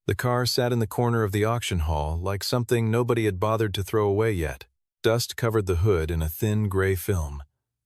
The car sat in the corner of the auction hall like something nobody had bothered to throw away yet. Dust covered the hood in a thin gray film.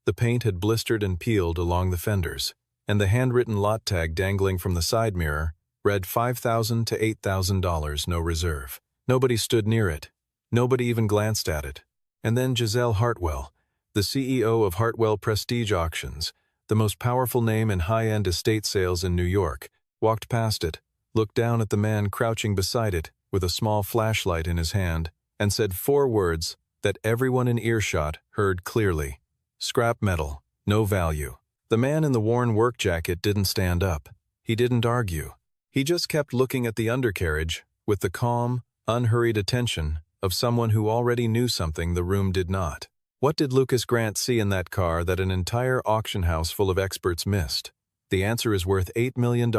The paint had blistered and peeled along the fenders, and the handwritten lot tag dangling from the side mirror read $5,000 to $8,000, no reserve. Nobody stood near it. Nobody even glanced at it. And then Giselle Hartwell, the CEO of Hartwell Prestige Auctions, the most powerful name in high-end estate sales in New York, walked past it, looked down at the man crouching beside it with a small flashlight in his hand, and said 4 words that everyone in earshot heard clearly. Scrap metal, no value. The man in the worn work jacket didn't stand up. He didn't argue. He just kept looking at the undercarriage with the calm, unhurried attention of someone who already knew something the room did not. What did Lucas Grant see in that car that an entire auction house full of experts missed? The answer is worth $8 million,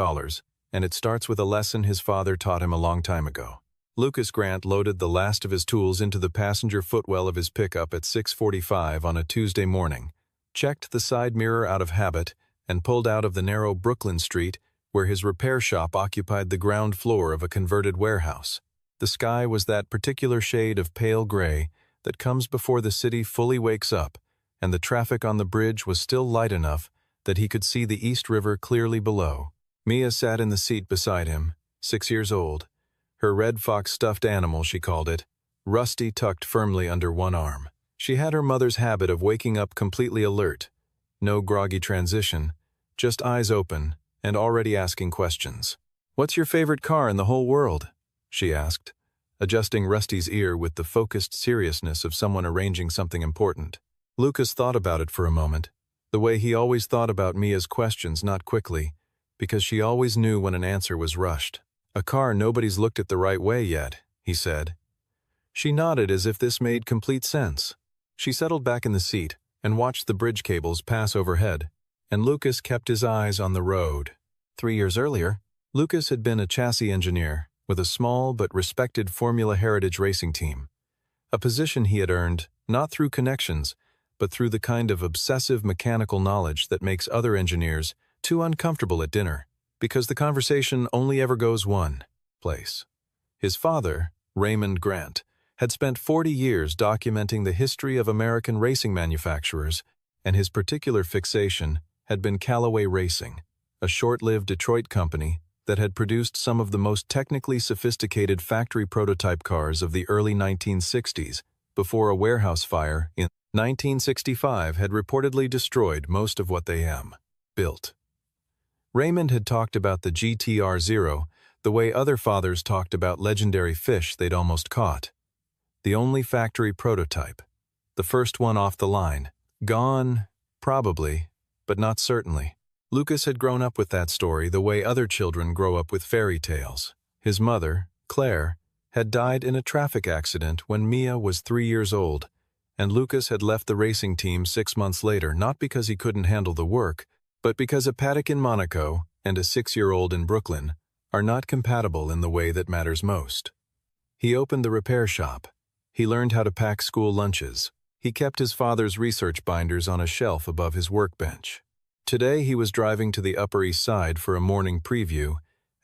and it starts with a lesson his father taught him a long time ago. Lucas Grant loaded the last of his tools into the passenger footwell of his pickup at 6:45 on a Tuesday morning, checked the side mirror out of habit, and pulled out of the narrow Brooklyn street where his repair shop occupied the ground floor of a converted warehouse. The sky was that particular shade of pale gray that comes before the city fully wakes up, and the traffic on the bridge was still light enough that he could see the East River clearly below. Mia sat in the seat beside him, 6 years old. Her red fox stuffed animal, she called it, Rusty tucked firmly under one arm. She had her mother's habit of waking up completely alert. No groggy transition, just eyes open and already asking questions. "What's your favorite car in the whole world?" she asked, adjusting Rusty's ear with the focused seriousness of someone arranging something important. Lucas thought about it for a moment, the way he always thought about Mia's questions, not quickly, because she always knew when an answer was rushed. "A car nobody's looked at the right way yet," he said. She nodded as if this made complete sense. She settled back in the seat and watched the bridge cables pass overhead, and Lucas kept his eyes on the road. 3 years earlier, Lucas had been a chassis engineer with a small but respected Formula Heritage racing team, a position he had earned not through connections, but through the kind of obsessive mechanical knowledge that makes other engineers too uncomfortable at dinner, because the conversation only ever goes one place. His father, Raymond Grant, had spent 40 years documenting the history of American racing manufacturers, and his particular fixation had been Callaway Racing, a short-lived Detroit company that had produced some of the most technically sophisticated factory prototype cars of the early 1960s, before a warehouse fire in 1965 had reportedly destroyed most of what they built. Raymond had talked about the GTR-0 the way other fathers talked about legendary fish they'd almost caught. The only factory prototype, the first one off the line, gone, probably, but not certainly. Lucas had grown up with that story the way other children grow up with fairy tales. His mother, Claire, had died in a traffic accident when Mia was 3 years old, and Lucas had left the racing team 6 months later, not because he couldn't handle the work, but because a paddock in Monaco and a 6-year-old in Brooklyn are not compatible in the way that matters most. He opened the repair shop. He learned how to pack school lunches. He kept his father's research binders on a shelf above his workbench. Today he was driving to the Upper East Side for a morning preview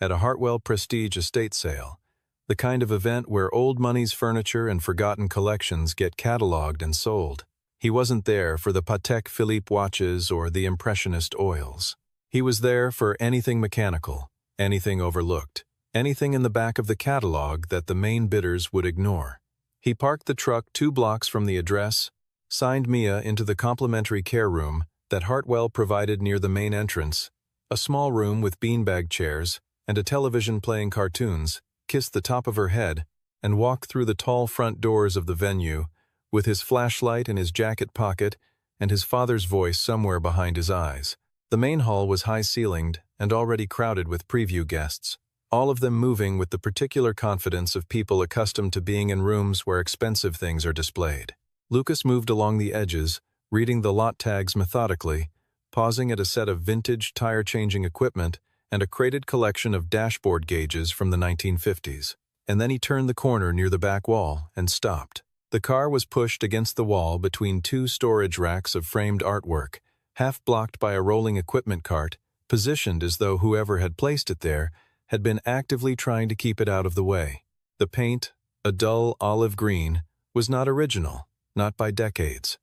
at a Hartwell Prestige estate sale, the kind of event where old money's furniture and forgotten collections get cataloged and sold. He wasn't there for the Patek Philippe watches or the Impressionist oils. He was there for anything mechanical, anything overlooked, anything in the back of the catalog that the main bidders would ignore. He parked the truck 2 blocks from the address, signed Mia into the complimentary care room that Hartwell provided near the main entrance, a small room with beanbag chairs and a television playing cartoons, kissed the top of her head, and walked through the tall front doors of the venue with his flashlight in his jacket pocket and his father's voice somewhere behind his eyes. The main hall was high-ceilinged and already crowded with preview guests, all of them moving with the particular confidence of people accustomed to being in rooms where expensive things are displayed. Lucas moved along the edges, reading the lot tags methodically, pausing at a set of vintage tire-changing equipment and a crated collection of dashboard gauges from the 1950s. And then he turned the corner near the back wall and stopped. The car was pushed against the wall between 2 storage racks of framed artwork, half blocked by a rolling equipment cart, positioned as though whoever had placed it there had been actively trying to keep it out of the way. The paint, a dull olive green, was not original, not by decades.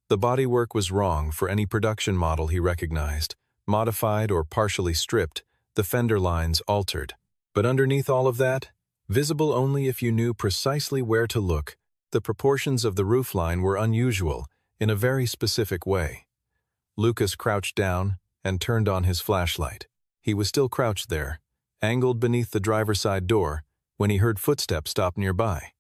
The bodywork was wrong for any production model he recognized, modified or partially stripped, the fender lines altered. But underneath all of that, visible only if you knew precisely where to look, the proportions of the roofline were unusual, in a very specific way. Lucas crouched down and turned on his flashlight. He was still crouched there, angled beneath the driver's side door, when he heard footsteps stop nearby.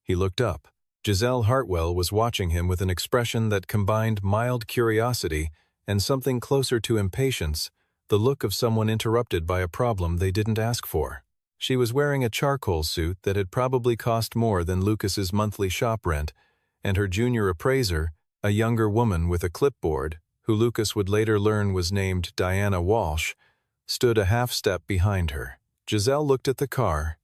He looked up. Giselle Hartwell was watching him with an expression that combined mild curiosity and something closer to impatience, the look of someone interrupted by a problem they didn't ask for. She was wearing a charcoal suit that had probably cost more than Lucas's monthly shop rent, and her junior appraiser, a younger woman with a clipboard, who Lucas would later learn was named Diana Walsh, stood a half-step behind her. Giselle looked at the car,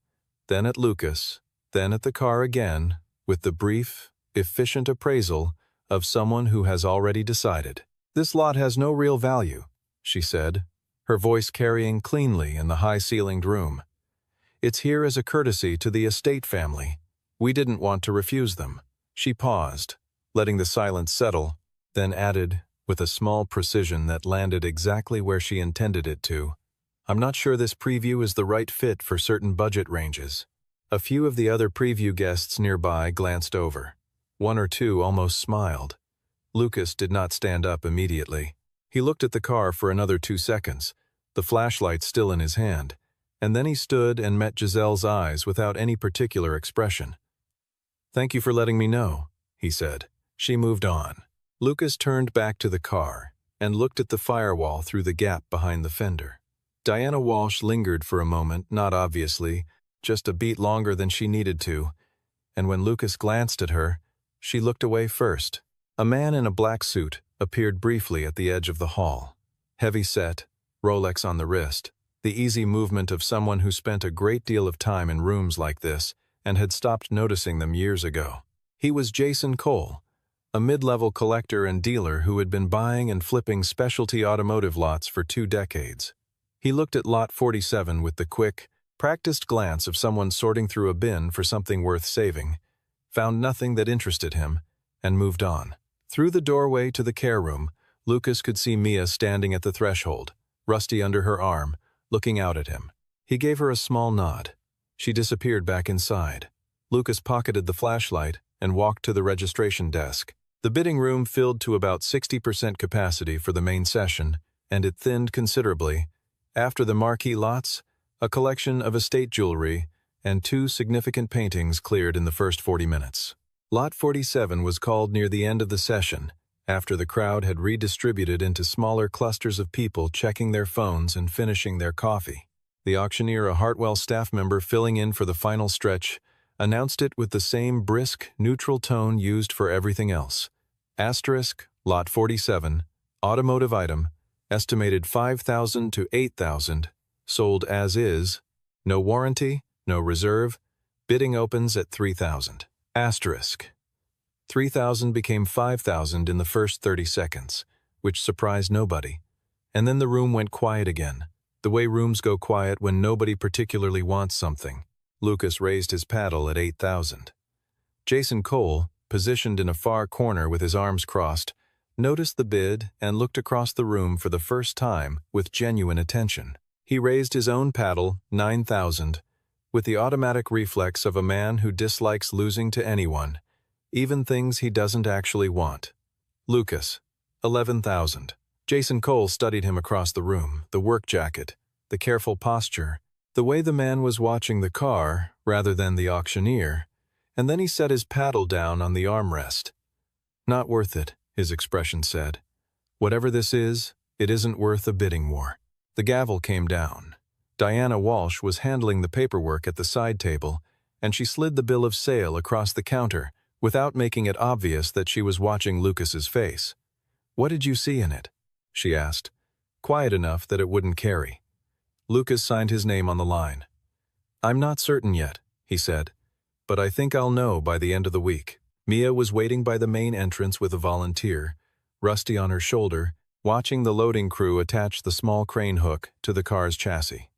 then at Lucas, then at the car again, with the brief, efficient appraisal of someone who has already decided. "This lot has no real value," she said, her voice carrying cleanly in the high-ceilinged room. "It's here as a courtesy to the estate family. We didn't want to refuse them." She paused, letting the silence settle, then added, with a small precision that landed exactly where she intended it to, "I'm not sure this preview is the right fit for certain budget ranges." A few of the other preview guests nearby glanced over. One or two almost smiled. Lucas did not stand up immediately. He looked at the car for another 2 seconds, the flashlight still in his hand, and then he stood and met Giselle's eyes without any particular expression. "Thank you for letting me know," he said. She moved on. Lucas turned back to the car and looked at the firewall through the gap behind the fender. Diana Walsh lingered for a moment, not obviously, just a beat longer than she needed to, and when Lucas glanced at her, she looked away first. A man in a black suit appeared briefly at the edge of the hall. Heavy set, Rolex on the wrist, the easy movement of someone who spent a great deal of time in rooms like this and had stopped noticing them years ago. He was Jason Cole, a mid-level collector and dealer who had been buying and flipping specialty automotive lots for 2 decades. He looked at Lot 47 with the quick, practiced glance of someone sorting through a bin for something worth saving, found nothing that interested him, and moved on. Through the doorway to the care room, Lucas could see Mia standing at the threshold, Rusty under her arm, looking out at him. He gave her a small nod. She disappeared back inside. Lucas pocketed the flashlight and walked to the registration desk. The bidding room filled to about 60% capacity for the main session, and it thinned considerably. After the marquee lots, a collection of estate jewelry, and 2 significant paintings cleared in the first 40 minutes. Lot 47 was called near the end of the session, after the crowd had redistributed into smaller clusters of people checking their phones and finishing their coffee. The auctioneer, a Hartwell staff member filling in for the final stretch, announced it with the same brisk, neutral tone used for everything else. Asterisk, Lot 47, automotive item, estimated $5,000 to $8,000, sold as is, no warranty, no reserve, bidding opens at $3,000. Asterisk. $3,000 became $5,000 in the first 30 seconds, which surprised nobody. And then the room went quiet again, the way rooms go quiet when nobody particularly wants something. Lucas raised his paddle at $8,000. Jason Cole, positioned in a far corner with his arms crossed, noticed the bid and looked across the room for the first time with genuine attention. He raised his own paddle, $9,000, with the automatic reflex of a man who dislikes losing to anyone, even things he doesn't actually want. Lucas, $11,000. Jason Cole studied him across the room, the work jacket, the careful posture, the way the man was watching the car rather than the auctioneer, and then he set his paddle down on the armrest. "Not worth it," his expression said. "Whatever this is, it isn't worth a bidding war." The gavel came down. Diana Walsh was handling the paperwork at the side table, and she slid the bill of sale across the counter without making it obvious that she was watching Lucas's face. "What did you see in it?" she asked, quiet enough that it wouldn't carry. Lucas signed his name on the line. "I'm not certain yet," he said, "but I think I'll know by the end of the week." Mia was waiting by the main entrance with a volunteer, Rusty on her shoulder, watching the loading crew attach the small crane hook to the car's chassis.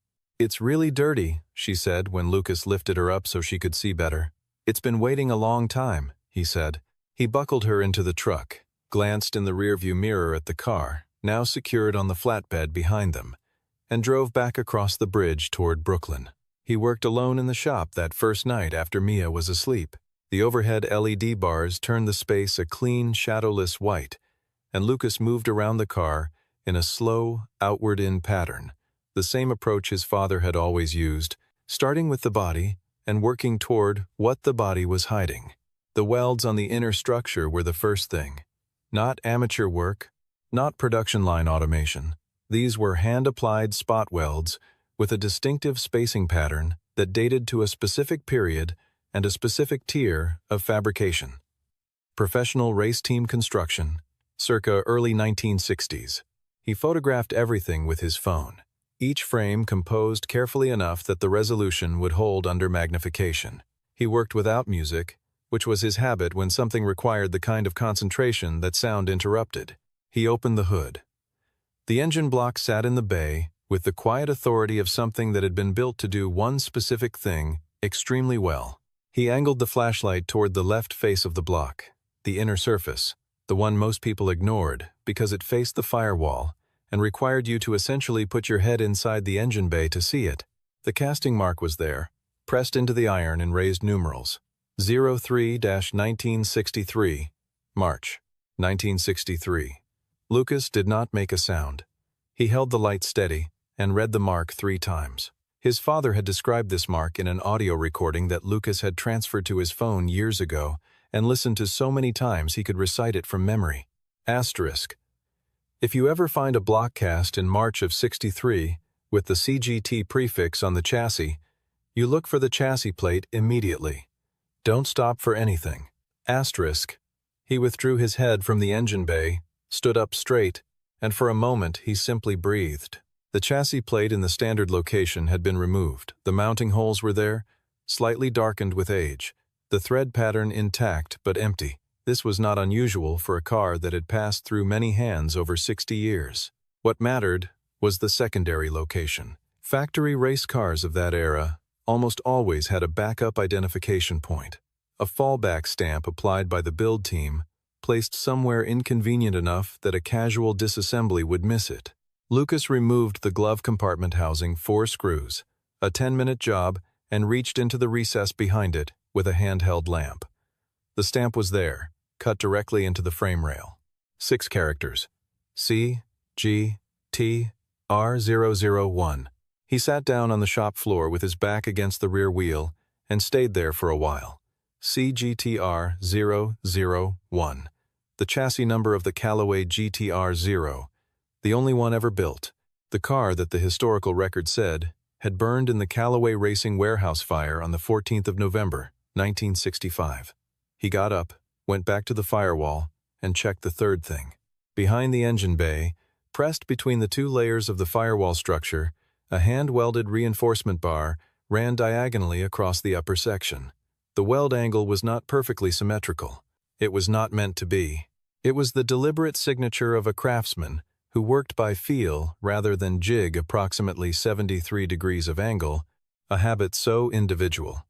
"It's really dirty," she said when Lucas lifted her up so she could see better. "It's been waiting a long time," he said. He buckled her into the truck, glanced in the rearview mirror at the car, now secured on the flatbed behind them, and drove back across the bridge toward Brooklyn. He worked alone in the shop that first night after Mia was asleep. The overhead LED bars turned the space a clean, shadowless white, and Lucas moved around the car in a slow, outward-in pattern, the same approach his father had always used, starting with the body and working toward what the body was hiding. The welds on the inner structure were the first thing. Not amateur work, not production line automation. These were hand-applied spot welds with a distinctive spacing pattern that dated to a specific period and a specific tier of fabrication. Professional race team construction, circa early 1960s. He photographed everything with his phone, each frame composed carefully enough that the resolution would hold under magnification. He worked without music, which was his habit when something required the kind of concentration that sound interrupted. He opened the hood. The engine block sat in the bay with the quiet authority of something that had been built to do one specific thing extremely well. He angled the flashlight toward the left face of the block, the inner surface, the one most people ignored because it faced the firewall and required you to essentially put your head inside the engine bay to see it. The casting mark was there, pressed into the iron in raised numerals. 03-1963, March, 1963. Lucas did not make a sound. He held the light steady and read the mark 3 times. His father had described this mark in an audio recording that Lucas had transferred to his phone years ago and listened to so many times he could recite it from memory. Asterisk. If you ever find a block cast in March of '63 with the CGT prefix on the chassis, you look for the chassis plate immediately. Don't stop for anything. Asterisk. He withdrew his head from the engine bay, stood up straight, and for a moment he simply breathed. The chassis plate in the standard location had been removed. The mounting holes were there, slightly darkened with age. The thread pattern intact but empty. This was not unusual for a car that had passed through many hands over 60 years. What mattered was the secondary location. Factory race cars of that era almost always had a backup identification point, a fallback stamp applied by the build team, placed somewhere inconvenient enough that a casual disassembly would miss it. Lucas removed the glove compartment housing 4 screws, a 10-minute job, and reached into the recess behind it with a handheld lamp. The stamp was there, cut directly into the frame rail. 6 characters. CGTR001. He sat down on the shop floor with his back against the rear wheel and stayed there for a while. CGTR001. The chassis number of the Callaway GTR-0, the only one ever built. The car that the historical record said had burned in the Callaway Racing warehouse fire on the 14th of November, 1965. He got up, went back to the firewall, and checked the third thing. Behind the engine bay, pressed between the 2 layers of the firewall structure, a hand-welded reinforcement bar ran diagonally across the upper section. The weld angle was not perfectly symmetrical. It was not meant to be. It was the deliberate signature of a craftsman who worked by feel rather than jig approximately 73 degrees of angle, a habit so individual.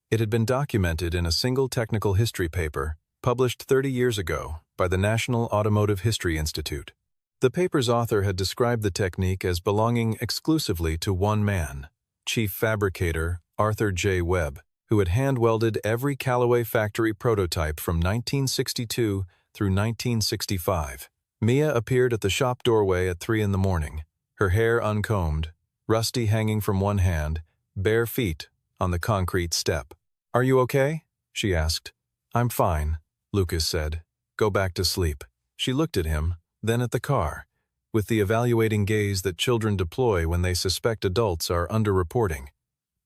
It had been documented in a single technical history paper published 30 years ago by the National Automotive History Institute. The paper's author had described the technique as belonging exclusively to one man, chief fabricator Arthur J. Webb, who had hand-welded every Callaway factory prototype from 1962 through 1965. Mia appeared at the shop doorway at 3 in the morning, her hair uncombed, Rusty hanging from one hand, bare feet on the concrete step. "Are you okay?" she asked. "I'm fine," Lucas said. "Go back to sleep." She looked at him, then at the car, with the evaluating gaze that children deploy when they suspect adults are underreporting.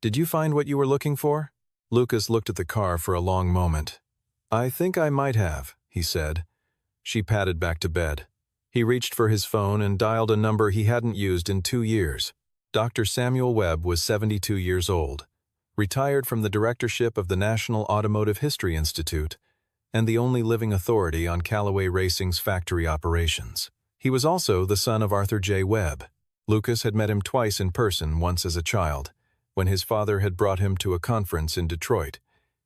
"Did you find what you were looking for?" Lucas looked at the car for a long moment. "I think I might have," he said. She padded back to bed. He reached for his phone and dialed a number he hadn't used in 2 years. Dr. Samuel Webb was 72 years old, retired from the directorship of the National Automotive History Institute, and the only living authority on Callaway Racing's factory operations. He was also the son of Arthur J. Webb. Lucas had met him twice in person, once as a child, when his father had brought him to a conference in Detroit,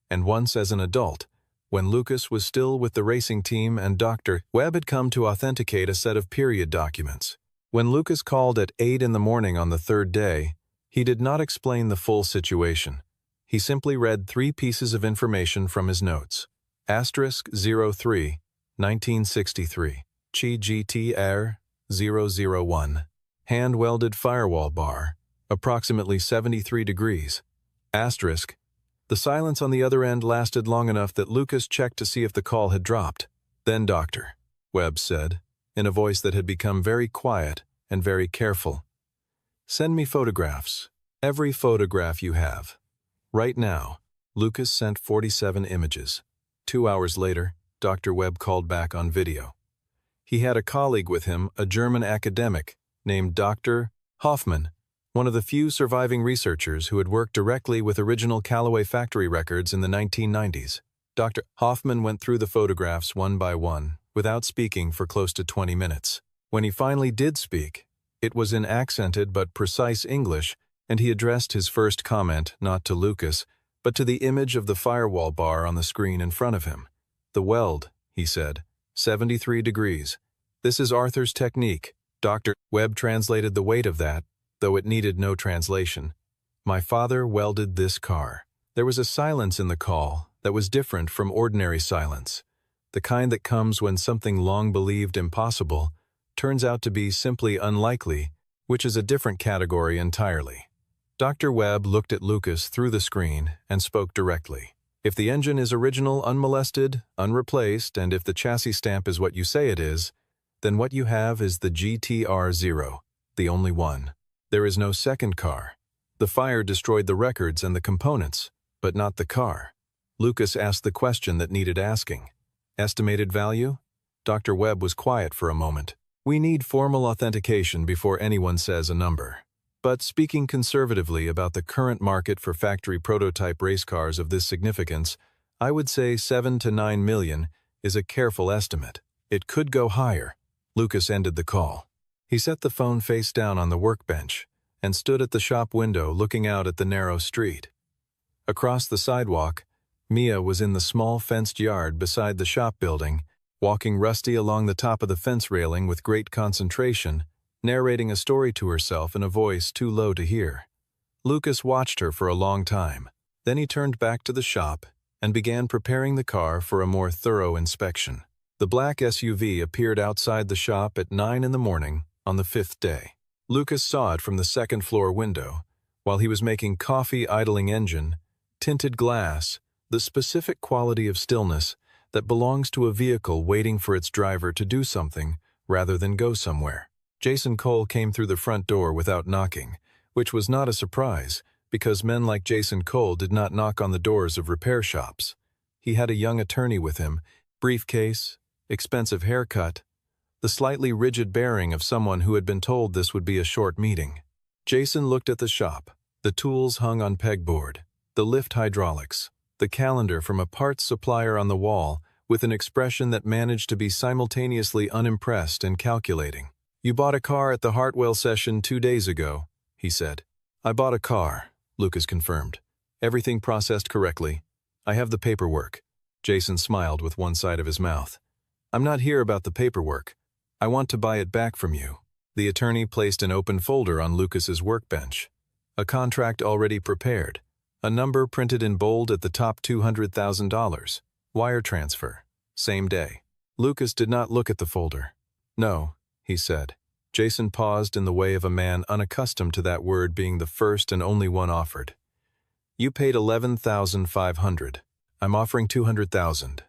and once as an adult, when Lucas was still with the racing team and Dr. Webb had come to authenticate a set of period documents. When Lucas called at 8 in the morning on the third day, he did not explain the full situation. He simply read 3 pieces of information from his notes. *03, 1963, GTR 001, hand-welded firewall bar, approximately 73 degrees. *, the silence on the other end lasted long enough that Lucas checked to see if the call had dropped. Then Dr. Webb said, in a voice that had become very quiet and very careful, "Send me photographs. Every photograph you have. Right now." Lucas sent 47 images. 2 hours later, Dr. Webb called back on video. He had a colleague with him, a German academic, named Dr. Hoffman, one of the few surviving researchers who had worked directly with original Callaway factory records in the 1990s. Dr. Hoffman went through the photographs one by one, without speaking for close to 20 minutes. When he finally did speak, it was in accented but precise English, and he addressed his first comment not to Lucas, but to the image of the firewall bar on the screen in front of him. "The weld," he said, 73 degrees. "This is Arthur's technique." Dr. Webb translated the weight of that, though it needed no translation. "My father welded this car." There was a silence in the call that was different from ordinary silence, the kind that comes when something long believed impossible turns out to be simply unlikely, which is a different category entirely. Dr. Webb looked at Lucas through the screen and spoke directly. "If the engine is original, unmolested, unreplaced, and if the chassis stamp is what you say it is, then what you have is the GTR-0, the only one. There is no second car. The fire destroyed the records and the components, but not the car." Lucas asked the question that needed asking. "Estimated value?" Dr. Webb was quiet for a moment. "We need formal authentication before anyone says a number. But speaking conservatively about the current market for factory prototype race cars of this significance, I would say 7 to 9 million is a careful estimate. It could go higher." Lucas ended the call. He set the phone face down on the workbench and stood at the shop window looking out at the narrow street. Across the sidewalk, Mia was in the small fenced yard beside the shop building, walking Rusty along the top of the fence railing with great concentration, narrating a story to herself in a voice too low to hear. Lucas watched her for a long time. Then he turned back to the shop and began preparing the car for a more thorough inspection. The black SUV appeared outside the shop at 9 in the morning on the 5th day. Lucas saw it from the second-floor window, while he was making coffee idling engine, tinted glass, the specific quality of stillness that belongs to a vehicle waiting for its driver to do something rather than go somewhere. Jason Cole came through the front door without knocking, which was not a surprise, because men like Jason Cole did not knock on the doors of repair shops. He had a young attorney with him, briefcase, expensive haircut, the slightly rigid bearing of someone who had been told this would be a short meeting. Jason looked at the shop, the tools hung on pegboard, the lift hydraulics, the calendar from a parts supplier on the wall, with an expression that managed to be simultaneously unimpressed and calculating. "You bought a car at the Hartwell session 2 days ago," he said. "I bought a car," Lucas confirmed. "Everything processed correctly. I have the paperwork." Jason smiled with one side of his mouth. "I'm not here about the paperwork. I want to buy it back from you." The attorney placed an open folder on Lucas's workbench. A contract already prepared. A number printed in bold at the top, $200,000. Wire transfer. Same day. Lucas did not look at the folder. "No," he said. Jason paused in the way of a man unaccustomed to that word being the first and only one offered. "You paid $11,500. I'm offering $200,000.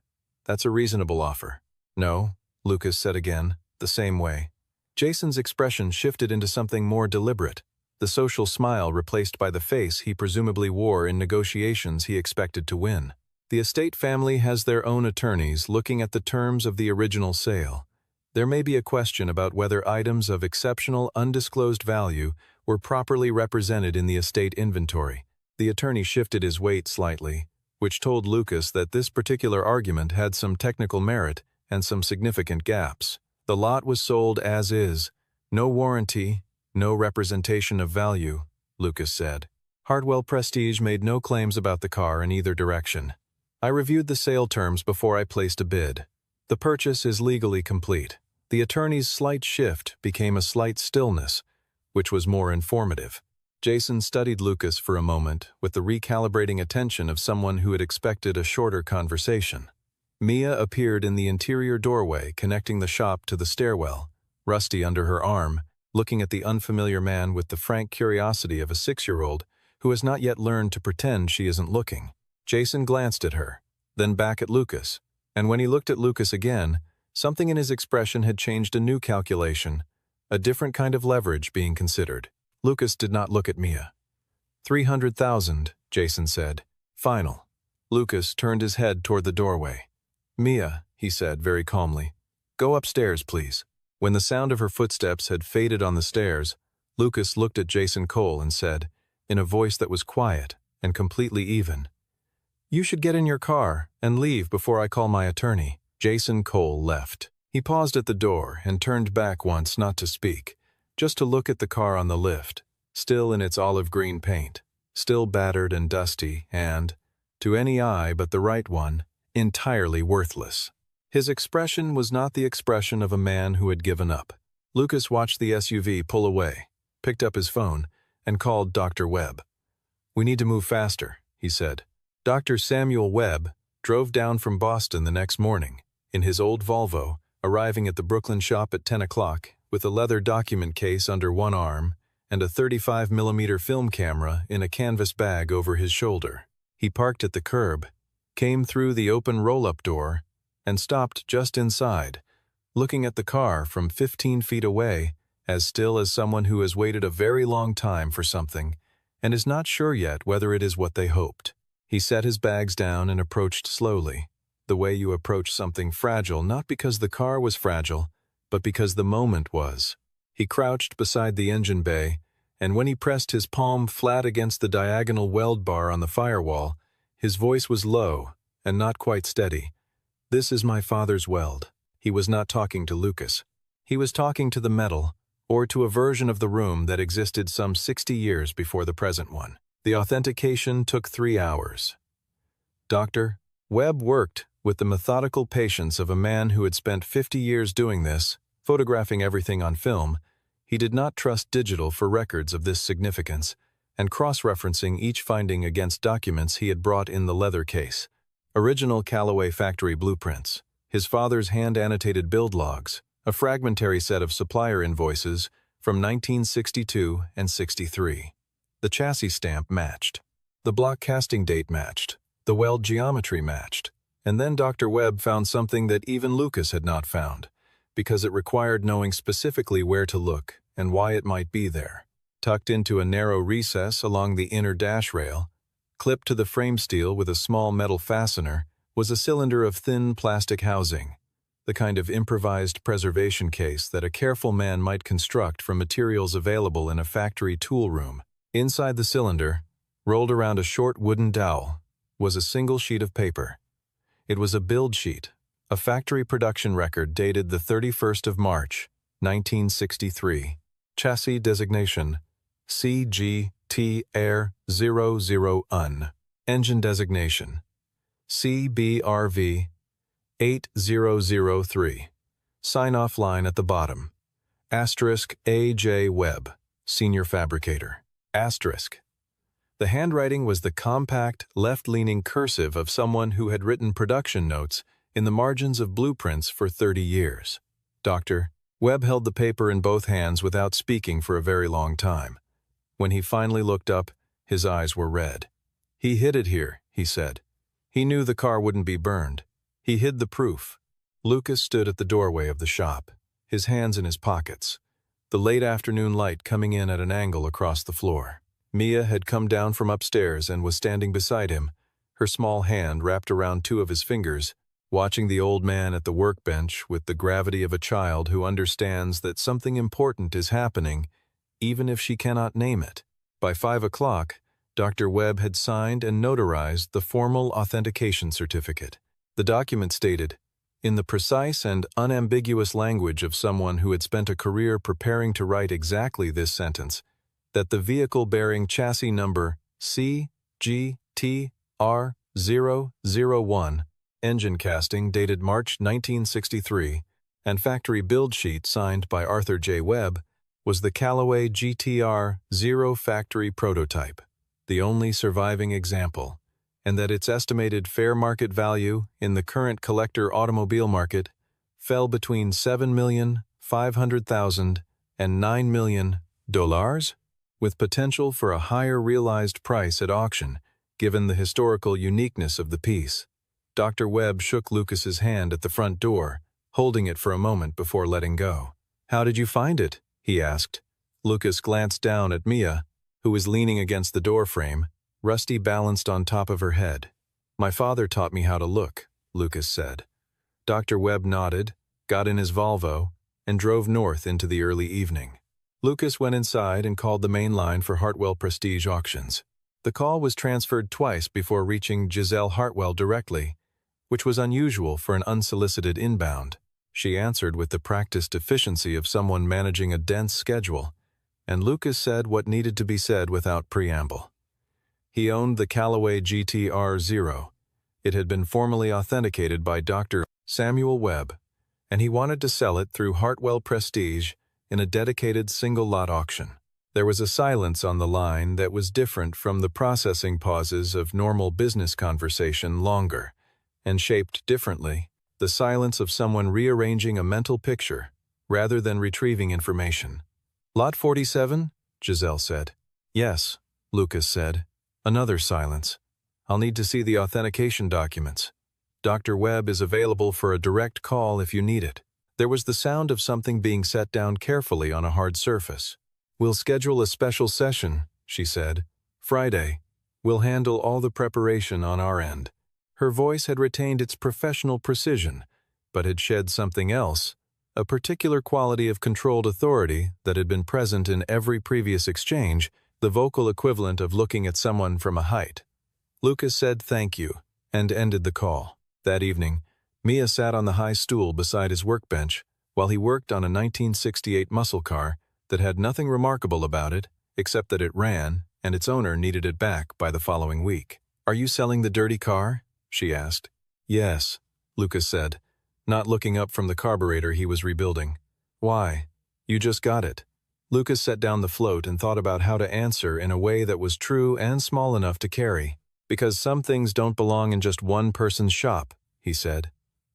That's a reasonable offer." "No," Lucas said again, the same way. Jason's expression shifted into something more deliberate, the social smile replaced by the face he presumably wore in negotiations he expected to win. "The estate family has their own attorneys looking at the terms of the original sale. There may be a question about whether items of exceptional, undisclosed value were properly represented in the estate inventory." The attorney shifted his weight slightly, which told Lucas that this particular argument had some technical merit and some significant gaps. "The lot was sold as is. No warranty, No representation of value, Lucas said. Hartwell Prestige made no claims about the car in either direction. I reviewed the sale terms before I placed a bid. The purchase is legally complete. The attorney's slight shift became a slight stillness, which was more informative. Jason studied Lucas for a moment with the recalibrating attention of someone who had expected a shorter conversation. Mia appeared in the interior doorway connecting the shop to the stairwell, Rusty under her arm, looking at the unfamiliar man with the frank curiosity of a 6-year-old who has not yet learned to pretend she isn't looking. Jason glanced at her, then back at Lucas, and when he looked at Lucas again, something in his expression had changed. A new calculation, a different kind of leverage being considered. Lucas did not look at Mia. 300,000, Jason said. Final. Lucas turned his head toward the doorway. Mia, he said very calmly, go upstairs, please. When the sound of her footsteps had faded on the stairs, Lucas looked at Jason Cole and said, in a voice that was quiet and completely even, you should get in your car and leave before I call my attorney. Jason Cole left. He paused at the door and turned back once, not to speak, just to look at the car on the lift, still in its olive green paint, still battered and dusty and, to any eye but the right one, entirely worthless. His expression was not the expression of a man who had given up. Lucas watched the SUV pull away, picked up his phone, and called Dr. Webb. We need to move faster, he said. Dr. Samuel Webb drove down from Boston the next morning, in his old Volvo, arriving at the Brooklyn shop at 10 o'clock, with a leather document case under one arm and a 35mm film camera in a canvas bag over his shoulder. He parked at the curb, came through the open roll-up door, and stopped just inside, looking at the car from 15 feet away, as still as someone who has waited a very long time for something and is not sure yet whether it is what they hoped. He set his bags down and approached slowly, the way you approach something fragile, not because the car was fragile, but because the moment was. He crouched beside the engine bay, and when he pressed his palm flat against the diagonal weld bar on the firewall, his voice was low and not quite steady. This is my father's weld. He was not talking to Lucas. He was talking to the metal, or to a version of the room that existed some 60 years before the present one. The authentication took 3 hours. Dr. Webb worked with the methodical patience of a man who had spent 50 years doing this, photographing everything on film. He did not trust digital for records of this significance, and cross-referencing each finding against documents he had brought in the leather case. Original Callaway factory blueprints, his father's hand-annotated build logs, a fragmentary set of supplier invoices from 1962 and 63. The chassis stamp matched. The block casting date matched. The weld geometry matched. And then Dr. Webb found something that even Lucas had not found, because it required knowing specifically where to look and why it might be there. Tucked into a narrow recess along the inner dash rail, clipped to the frame steel with a small metal fastener, was a cylinder of thin plastic housing, the kind of improvised preservation case that a careful man might construct from materials available in a factory tool room. Inside the cylinder, rolled around a short wooden dowel, was a single sheet of paper. It was a build sheet, a factory production record dated the 31st of March, 1963. Chassis designation, CGT Air 00UN. Engine designation, CBRV 8003. Sign-off line at the bottom. Asterisk A.J. Webb, Senior Fabricator. Asterisk. The handwriting was the compact, left-leaning cursive of someone who had written production notes in the margins of blueprints for 30 years. Dr. Webb held the paper in both hands without speaking for a very long time. When he finally looked up, his eyes were red. He hid it here, he said. He knew the car wouldn't be burned. He hid the proof. Lucas stood at the doorway of the shop, his hands in his pockets, the late afternoon light coming in at an angle across the floor. Mia had come down from upstairs and was standing beside him, her small hand wrapped around 2 of his fingers, watching the old man at the workbench with the gravity of a child who understands that something important is happening, even if she cannot name it. By 5 o'clock, Dr. Webb had signed and notarized the formal authentication certificate. The document stated, in the precise and unambiguous language of someone who had spent a career preparing to write exactly this sentence, that the vehicle bearing chassis number CGTR001, engine casting dated March 1963, and factory build sheet signed by Arthur J. Webb, was the Callaway GTR-0 factory prototype, the only surviving example, and that its estimated fair market value in the current collector automobile market fell between $7,500,000 and $9 million, with potential for a higher realized price at auction, given the historical uniqueness of the piece. Dr. Webb shook Lucas's hand at the front door, holding it for a moment before letting go. "How did you find it?" he asked. Lucas glanced down at Mia, who was leaning against the door frame, Rusty balanced on top of her head. "My father taught me how to look," Lucas said. Dr. Webb nodded, got in his Volvo, and drove north into the early evening. Lucas went inside and called the main line for Hartwell Prestige Auctions. The call was transferred twice before reaching Giselle Hartwell directly, which was unusual for an unsolicited inbound. She answered with the practiced efficiency of someone managing a dense schedule, and Lucas said what needed to be said without preamble. He owned the Callaway GTR-0. It had been formally authenticated by Dr. Samuel Webb, and he wanted to sell it through Hartwell Prestige in a dedicated single-lot auction. There was a silence on the line that was different from the processing pauses of normal business conversation, longer, and shaped differently, the silence of someone rearranging a mental picture rather than retrieving information. "Lot 47?" Giselle said. "Yes," Lucas said. Another silence. "I'll need to see the authentication documents. Dr. Webb is available for a direct call if you need it." There was the sound of something being set down carefully on a hard surface. "We'll schedule a special session," she said. "Friday. We'll handle all the preparation on our end." Her voice had retained its professional precision, but had shed something else, a particular quality of controlled authority that had been present in every previous exchange, the vocal equivalent of looking at someone from a height. Lucas said thank you, and ended the call. That evening, Mia sat on the high stool beside his workbench while he worked on a 1968 muscle car that had nothing remarkable about it except that it ran and its owner needed it back by the following week. "Are you selling the dirty car?" she asked. "Yes," Lucas said, not looking up from the carburetor he was rebuilding. "Why? You just got it." Lucas set down the float and thought about how to answer in a way that was true and small enough to carry. "Because some things don't belong in just one person's shop," he said.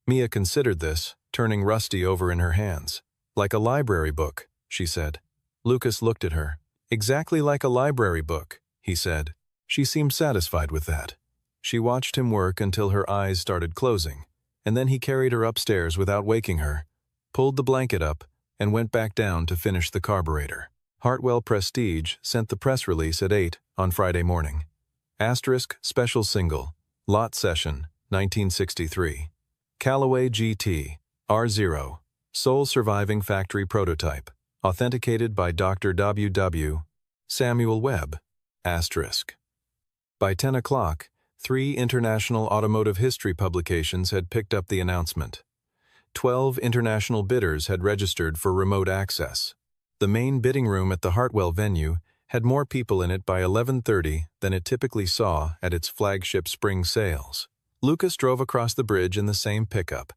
Mia considered this, turning Rusty over in her hands. "Like a library book," she said. Lucas looked at her. "Exactly like a library book," he said. She seemed satisfied with that. She watched him work until her eyes started closing, and then he carried her upstairs without waking her, pulled the blanket up, and went back down to finish the carburetor. Hartwell Prestige sent the press release at 8 on Friday morning. Asterisk special single, lot session, 1963. Callaway GT, R0, sole surviving factory prototype, authenticated by Dr. W. Samuel Webb, asterisk. By 10 o'clock, 3 international automotive history publications had picked up the announcement. 12 international bidders had registered for remote access. The main bidding room at the Hartwell venue had more people in it by 11:30 than it typically saw at its flagship spring sales. Lucas drove across the bridge in the same pickup,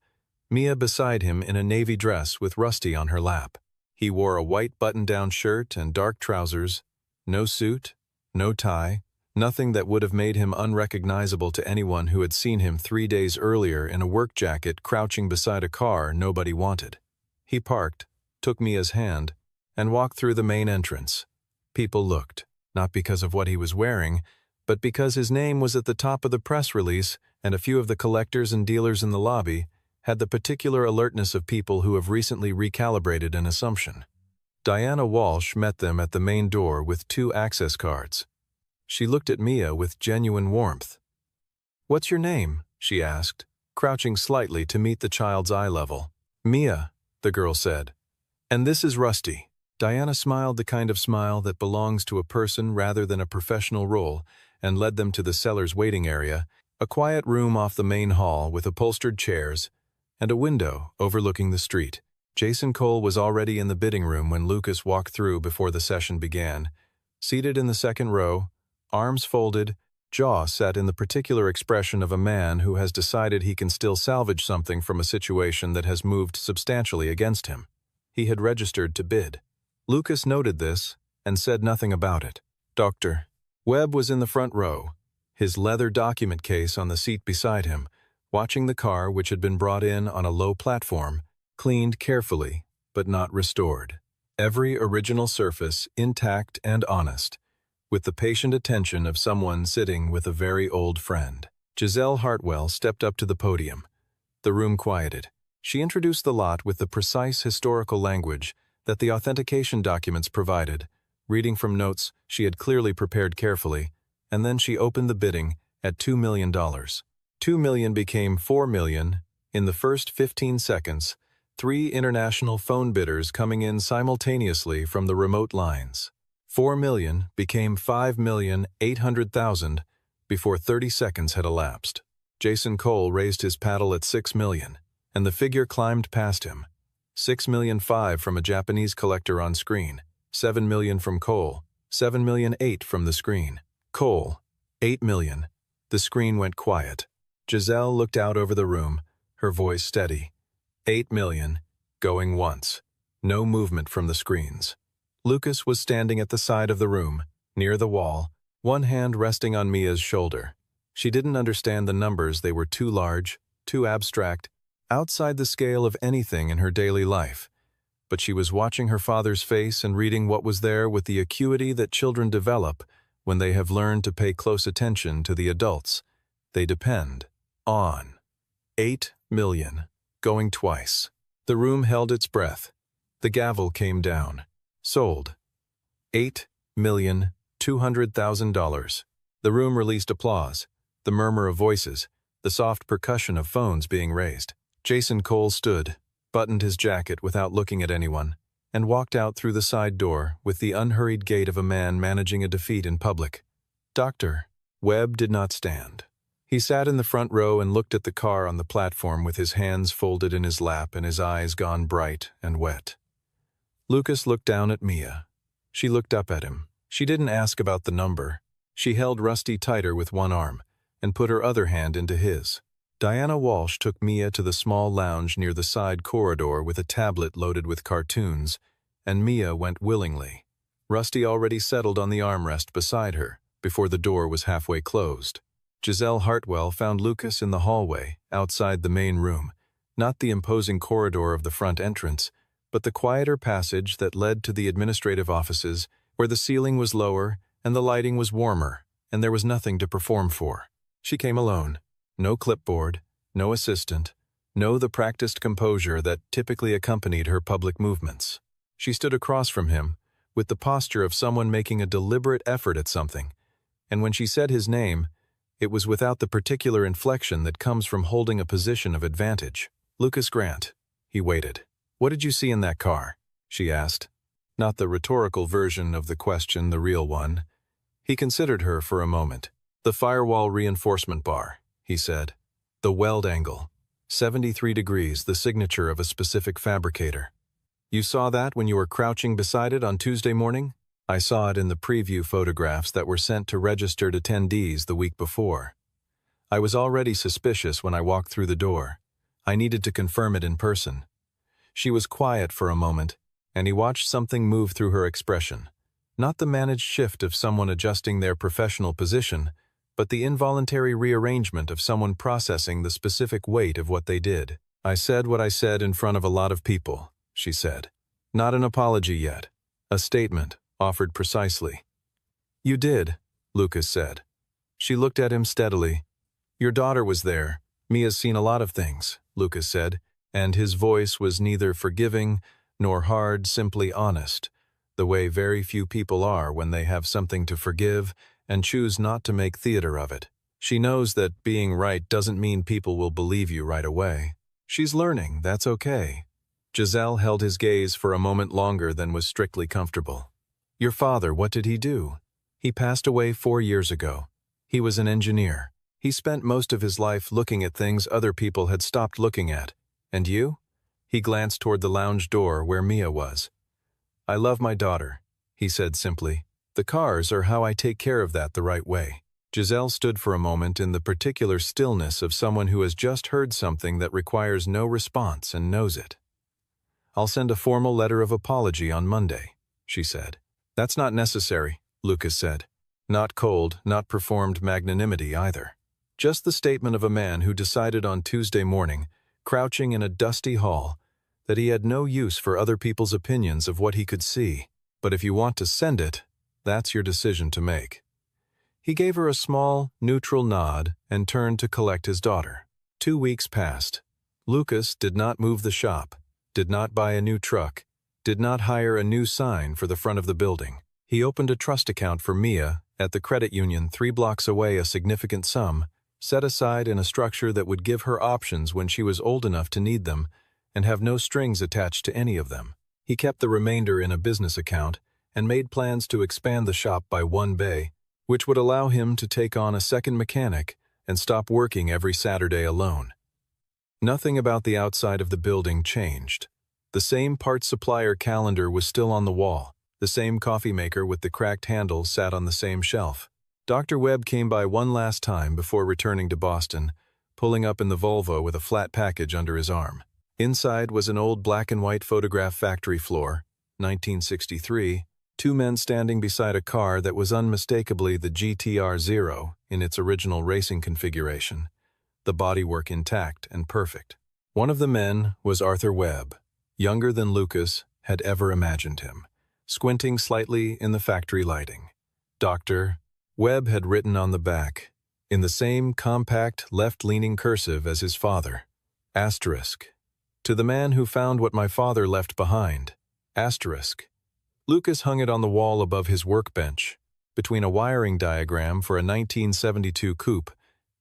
Mia beside him in a navy dress with Rusty on her lap. He wore a white button-down shirt and dark trousers, no suit, no tie, nothing that would have made him unrecognizable to anyone who had seen him 3 days earlier in a work jacket crouching beside a car nobody wanted. He parked, took Mia's hand, and walked through the main entrance. People looked, not because of what he was wearing, but because his name was at the top of the press release and a few of the collectors and dealers in the lobby had the particular alertness of people who have recently recalibrated an assumption. Diana Walsh met them at the main door with 2 access cards. She looked at Mia with genuine warmth. "What's your name?" she asked, crouching slightly to meet the child's eye level. "Mia," the girl said. "And this is Rusty." Diana smiled the kind of smile that belongs to a person rather than a professional role and led them to the seller's waiting area, a quiet room off the main hall with upholstered chairs, and a window overlooking the street. Jason Cole was already in the bidding room when Lucas walked through before the session began. Seated in the second row, arms folded, jaw set in the particular expression of a man who has decided he can still salvage something from a situation that has moved substantially against him. He had registered to bid. Lucas noted this and said nothing about it. Dr. Webb was in the front row, his leather document case on the seat beside him, watching the car, which had been brought in on a low platform, cleaned carefully, but not restored. Every original surface intact and honest, with the patient attention of someone sitting with a very old friend. Giselle Hartwell stepped up to the podium. The room quieted. She introduced the lot with the precise historical language that the authentication documents provided, reading from notes she had clearly prepared carefully, and then she opened the bidding at $2 million. $2 million became $4 million. In the first 15 seconds, 3 international phone bidders coming in simultaneously from the remote lines. $4 million became $5,800,000 before 30 seconds had elapsed. Jason Cole raised his paddle at $6 million, and the figure climbed past him. $6.5 million from a Japanese collector on screen, $7 million from Cole, $7.8 million from the screen. Cole, $8 million. The screen went quiet. Giselle looked out over the room, her voice steady. $8 million, going once. No movement from the screens. Lucas was standing at the side of the room, near the wall, one hand resting on Mia's shoulder. She didn't understand the numbers. They were too large, too abstract, outside the scale of anything in her daily life. But she was watching her father's face and reading what was there with the acuity that children develop when they have learned to pay close attention to the adults they depend on. $8 million, going twice. The room held its breath. The gavel came down. Sold. $8,200,000. The room released applause, the murmur of voices, the soft percussion of phones being raised. Jason Cole stood, buttoned his jacket without looking at anyone, and walked out through the side door with the unhurried gait of a man managing a defeat in public. Dr. Webb did not stand. He sat in the front row and looked at the car on the platform with his hands folded in his lap and his eyes gone bright and wet. Lucas looked down at Mia. She looked up at him. She didn't ask about the number. She held Rusty tighter with one arm and put her other hand into his. Diana Walsh took Mia to the small lounge near the side corridor with a tablet loaded with cartoons, and Mia went willingly. Rusty already settled on the armrest beside her before the door was halfway closed. Giselle Hartwell found Lucas in the hallway, outside the main room, not the imposing corridor of the front entrance, but the quieter passage that led to the administrative offices, where the ceiling was lower and the lighting was warmer, and there was nothing to perform for. She came alone. No clipboard, no assistant, no the practiced composure that typically accompanied her public movements. She stood across from him, with the posture of someone making a deliberate effort at something, and when she said his name, it was without the particular inflection that comes from holding a position of advantage. Lucas Grant. He waited. "What did you see in that car?" she asked. Not the rhetorical version of the question, the real one. He considered her for a moment. "The firewall reinforcement bar," he said. "The weld angle. 73 degrees, the signature of a specific fabricator. You saw that when you were crouching beside it on Tuesday morning?" "I saw it in the preview photographs that were sent to registered attendees the week before. I was already suspicious when I walked through the door. I needed to confirm it in person." She was quiet for a moment, and he watched something move through her expression. Not the managed shift of someone adjusting their professional position, but the involuntary rearrangement of someone processing the specific weight of what they did. "I said what I said in front of a lot of people," she said. "Not an apology yet. A statement, offered precisely." "You did," Lucas said. She looked at him steadily. "Your daughter was there. Mia's seen a lot of things," Lucas said, and his voice was neither forgiving nor hard, simply honest, the way very few people are when they have something to forgive and choose not to make theater of it. "She knows that being right doesn't mean people will believe you right away. She's learning, that's okay." Giselle held his gaze for a moment longer than was strictly comfortable. "Your father, what did he do?" "He passed away 4 years ago. He was an engineer. He spent most of his life looking at things other people had stopped looking at. And you? He glanced toward the lounge door where Mia was. I love my daughter, he said simply. The cars are how I take care of that the right way. Giselle stood for a moment in the particular stillness of someone who has just heard something that requires no response and knows it. I'll send a formal letter of apology on Monday, she said. That's not necessary, Lucas said. Not cold, not performed magnanimity either. Just the statement of a man who decided on Tuesday morning, crouching in a dusty hall, that he had no use for other people's opinions of what he could see. But if you want to send it, that's your decision to make. He gave her a small, neutral nod and turned to collect his daughter. 2 weeks passed. Lucas did not move the shop, did not buy a new truck, did not hire a new sign for the front of the building. He opened a trust account for Mia at the credit union 3 blocks away, a significant sum, set aside in a structure that would give her options when she was old enough to need them and have no strings attached to any of them. He kept the remainder in a business account and made plans to expand the shop by 1 bay, which would allow him to take on a second mechanic and stop working every Saturday alone. Nothing about the outside of the building changed. The same parts supplier calendar was still on the wall. The same coffee maker with the cracked handle sat on the same shelf. Dr. Webb came by one last time before returning to Boston, pulling up in the Volvo with a flat package under his arm. Inside was an old black and white photograph factory floor, 1963, 2 men standing beside a car that was unmistakably the GTR-0 in its original racing configuration, the bodywork intact and perfect. One of the men was Arthur Webb, younger than Lucas had ever imagined him, squinting slightly in the factory lighting. Dr. Webb had written on the back, in the same compact, left-leaning cursive as his father, asterisk, to the man who found what my father left behind, asterisk. Lucas hung it on the wall above his workbench, between a wiring diagram for a 1972 coupe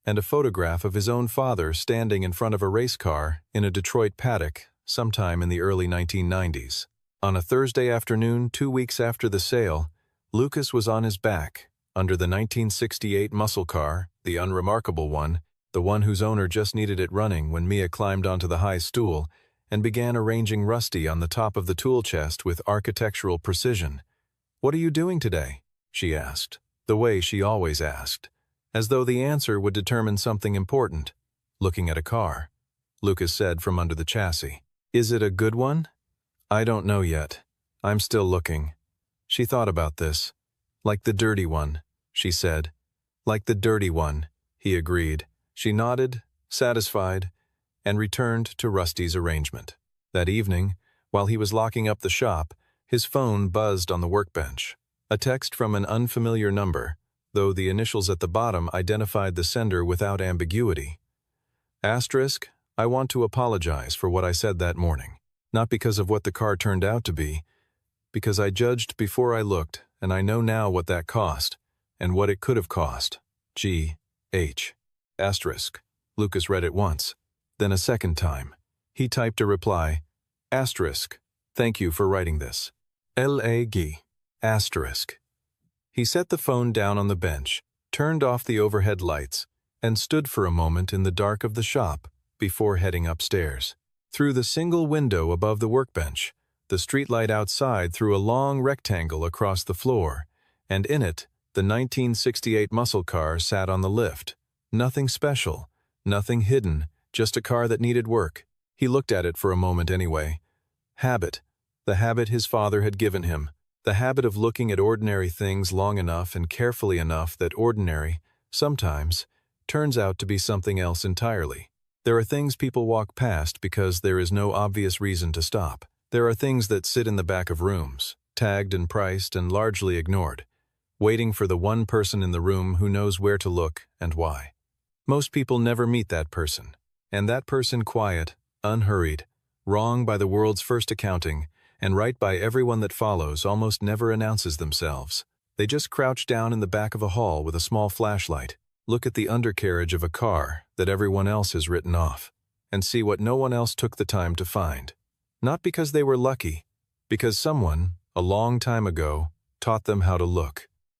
and a photograph of his own father standing in front of a race car in a Detroit paddock sometime in the early 1990s. On a Thursday afternoon 2 weeks after the sale, Lucas was on his back, under the 1968 muscle car, the unremarkable one, the one whose owner just needed it running when Mia climbed onto the high stool and began arranging Rusty on the top of the tool chest with architectural precision. "What are you doing today?" she asked, the way she always asked, as though the answer would determine something important. "Looking at a car," Lucas said from under the chassis. "Is it a good one?" "I don't know yet. I'm still looking." She thought about this. "Like the dirty one," she said. "Like the dirty one," he agreed. She nodded, satisfied, and returned to Rusty's arrangement. That evening, while he was locking up the shop, his phone buzzed on the workbench. A text from an unfamiliar number, though the initials at the bottom identified the sender without ambiguity. Asterisk, I want to apologize for what I said that morning. Not because of what the car turned out to be, because I judged before I looked, and I know now what that cost, and what it could have cost. G.H. Asterisk. Lucas read it once, then a second time. He typed a reply. Asterisk. Thank you for writing this. L.A.G. Asterisk. He set the phone down on the bench, turned off the overhead lights, and stood for a moment in the dark of the shop before heading upstairs. Through the single window above the workbench, the streetlight outside threw a long rectangle across the floor, and in it, the 1968 muscle car sat on the lift. Nothing special, nothing hidden, just a car that needed work. He looked at it for a moment anyway. Habit, the habit his father had given him, the habit of looking at ordinary things long enough and carefully enough that ordinary, sometimes, turns out to be something else entirely. There are things people walk past because there is no obvious reason to stop. There are things that sit in the back of rooms, tagged and priced and largely ignored, waiting for the one person in the room who knows where to look and why. Most people never meet that person, and that person quiet, unhurried, wrong by the world's first accounting, and right by everyone that follows almost never announces themselves. They just crouch down in the back of a hall with a small flashlight, look at the undercarriage of a car that everyone else has written off, and see what no one else took the time to find. Not because they were lucky, because someone, a long time ago, taught them how to look.